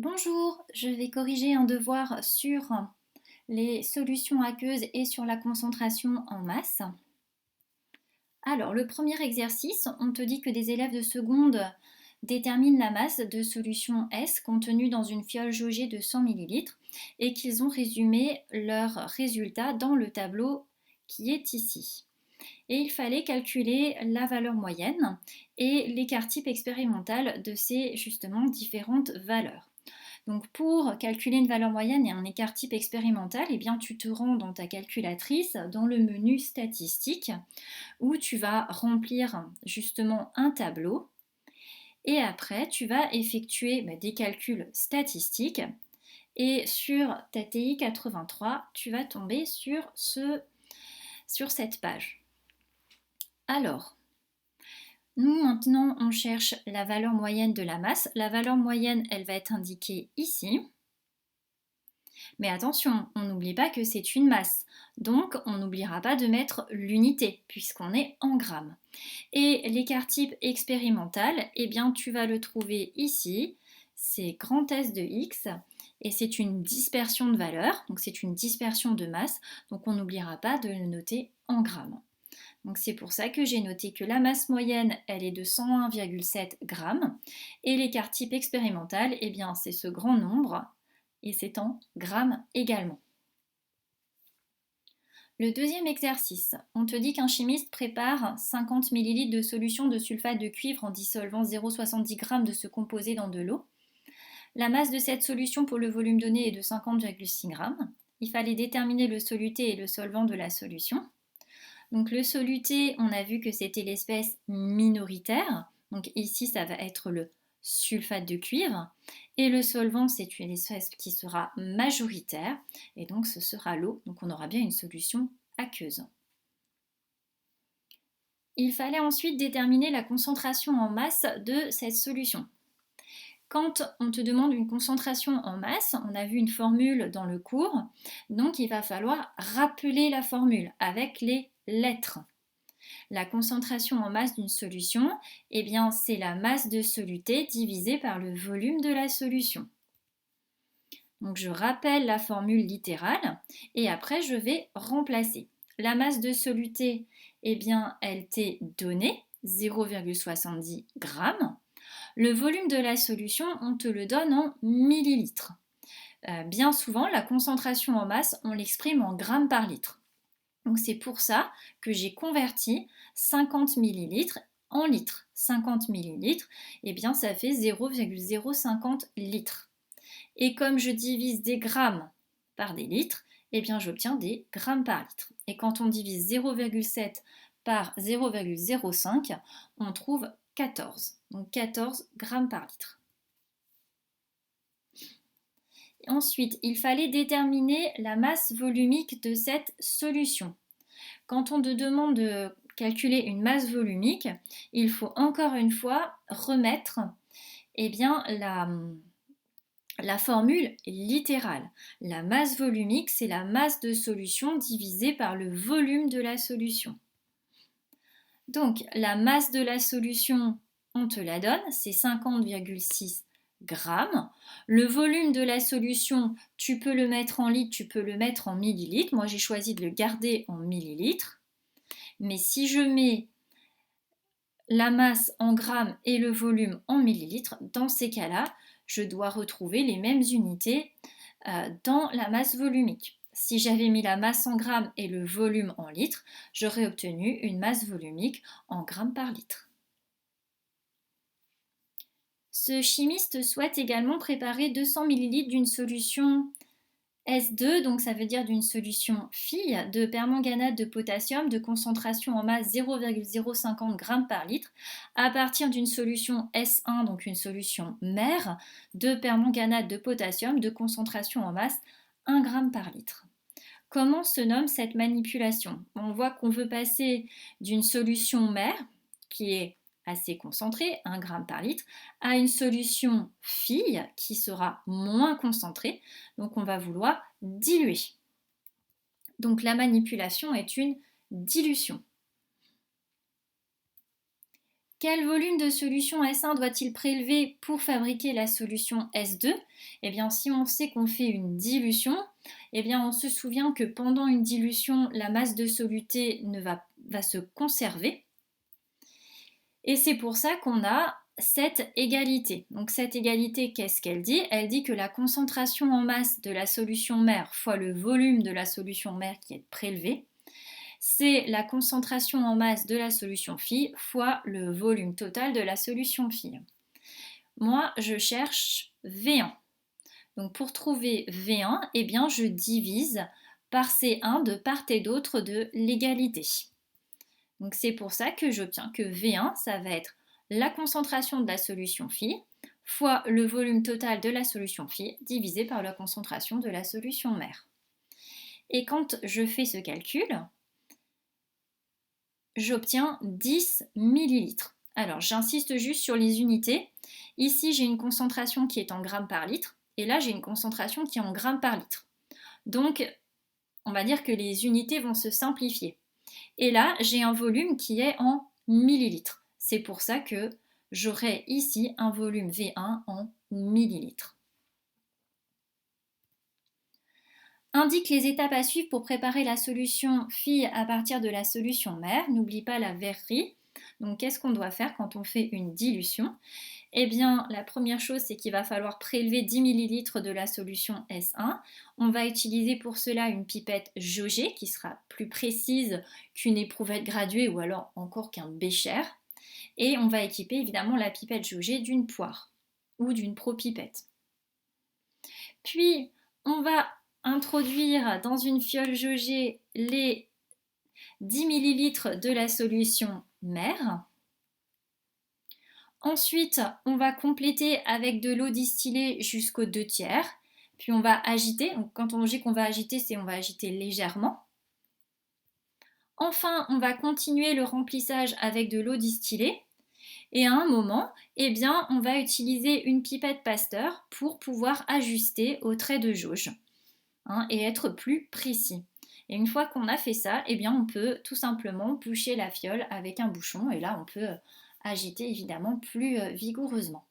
Bonjour, je vais corriger un devoir sur les solutions aqueuses et sur la concentration en masse. Alors, le premier exercice, on te dit que des élèves de seconde déterminent la masse de solution S contenue dans une fiole jaugée de 100 millilitres et qu'ils ont résumé leurs résultats dans le tableau qui est ici. Et il fallait calculer la valeur moyenne et l'écart type expérimental de ces justement différentes valeurs. Donc pour calculer une valeur moyenne et un écart type expérimental, eh bien tu te rends dans ta calculatrice, dans le menu statistique, où tu vas remplir justement un tableau. Et après, tu vas effectuer des calculs statistiques. Et sur ta TI 83, tu vas tomber sur cette page. Alors, nous maintenant, on cherche la valeur moyenne de la masse. La valeur moyenne, elle va être indiquée ici. Mais attention, on n'oublie pas que c'est une masse. Donc, on n'oubliera pas de mettre l'unité, puisqu'on est en grammes. Et l'écart type expérimental, eh bien, tu vas le trouver ici. C'est grand S de X. Et c'est une dispersion de valeur, donc c'est une dispersion de masse. Donc, on n'oubliera pas de le noter en grammes. Donc, c'est pour ça que j'ai noté que la masse moyenne, elle est de 101,7 grammes. Et l'écart type expérimental, eh bien, c'est ce grand nombre et c'est en grammes également. Le deuxième exercice, on te dit qu'un chimiste prépare 50 ml de solution de sulfate de cuivre en dissolvant 0,70 g de ce composé dans de l'eau. La masse de cette solution pour le volume donné est de 50,6 g. Il fallait déterminer le soluté et le solvant de la solution. Donc le soluté, on a vu que c'était l'espèce minoritaire. Donc ici, ça va être le sulfate de cuivre. Et le solvant, c'est une espèce qui sera majoritaire. Et donc ce sera l'eau. Donc on aura bien une solution aqueuse. Il fallait ensuite déterminer la concentration en masse de cette solution. Quand on te demande une concentration en masse, on a vu une formule dans le cours, donc il va falloir rappeler la formule avec les lettres. La concentration en masse d'une solution, eh bien, c'est la masse de soluté divisée par le volume de la solution. Donc je rappelle la formule littérale et après je vais remplacer. La masse de soluté, eh bien, elle t'est donnée, 0,70 g. Le volume de la solution, on te le donne en millilitres. Bien souvent, la concentration en masse, on l'exprime en grammes par litre. Donc c'est pour ça que j'ai converti 50 millilitres en litres. 50 millilitres, eh bien ça fait 0,050 litres. Et comme je divise des grammes par des litres, eh bien j'obtiens des grammes par litre. Et quand on divise 0,7 par 0,05, on trouve 14. Donc 14 grammes par litre. Ensuite, il fallait déterminer la masse volumique de cette solution. Quand on te demande de calculer une masse volumique, il faut encore une fois remettre eh bien, la formule littérale. La masse volumique, c'est la masse de solution divisée par le volume de la solution. Donc, la masse de la solution, on te la donne, c'est 50,6 grammes. Le volume de la solution, tu peux le mettre en litres, tu peux le mettre en millilitres. Moi, j'ai choisi de le garder en millilitres. Mais si je mets la masse en grammes et le volume en millilitres, dans ces cas-là, je dois retrouver les mêmes unités dans la masse volumique. Si j'avais mis la masse en grammes et le volume en litres, j'aurais obtenu une masse volumique en grammes par litre. Ce chimiste souhaite également préparer 200 ml d'une solution S2, donc ça veut dire d'une solution fille de permanganate de potassium de concentration en masse 0,050 g par litre à partir d'une solution S1, donc une solution mère de permanganate de potassium de concentration en masse 1 g par litre. Comment se nomme cette manipulation? On voit qu'on veut passer d'une solution mère, qui est assez concentrée, 1 g par litre, à une solution fille, qui sera moins concentrée, donc on va vouloir diluer. Donc la manipulation est une dilution. Quel volume de solution S1 doit-il prélever pour fabriquer la solution S2? Eh bien, si on sait qu'on fait une dilution, eh bien, on se souvient que pendant une dilution, la masse de soluté va se conserver. Et c'est pour ça qu'on a cette égalité. Donc cette égalité, qu'est-ce qu'elle dit? Elle dit que la concentration en masse de la solution mère fois le volume de la solution mère qui est prélevée, c'est la concentration en masse de la solution fille fois le volume total de la solution fille. Moi, je cherche V1. Donc pour trouver V1, eh bien, je divise par C1 de part et d'autre de l'égalité. Donc c'est pour ça que j'obtiens que V1, ça va être la concentration de la solution phi fois le volume total de la solution phi divisé par la concentration de la solution mère. Et quand je fais ce calcul, j'obtiens 10 millilitres. Alors j'insiste juste sur les unités. Ici j'ai une concentration qui est en grammes par litre et là j'ai une concentration qui est en grammes par litre. Donc on va dire que les unités vont se simplifier. Et là, j'ai un volume qui est en millilitres. C'est pour ça que j'aurai ici un volume V1 en millilitres. Indique les étapes à suivre pour préparer la solution phi à partir de la solution mère. N'oublie pas la verrerie. Donc, qu'est-ce qu'on doit faire quand on fait une dilution? Eh bien, la première chose, c'est qu'il va falloir prélever 10 ml de la solution S1. On va utiliser pour cela une pipette jaugée qui sera plus précise qu'une éprouvette graduée ou alors encore qu'un bécher. Et on va équiper évidemment la pipette jaugée d'une poire ou d'une propipette. Puis, on va introduire dans une fiole jaugée les 10 ml de la solution mère. Ensuite, on va compléter avec de l'eau distillée jusqu'aux 2/3. Puis on va agiter. Donc, quand on dit qu'on va agiter, c'est on va agiter légèrement. Enfin, on va continuer le remplissage avec de l'eau distillée. Et à un moment, eh bien, on va utiliser une pipette Pasteur pour pouvoir ajuster au trait de jauge et être plus précis. Et une fois qu'on a fait ça, eh bien, on peut tout simplement boucher la fiole avec un bouchon et là, on peut agiter évidemment plus vigoureusement.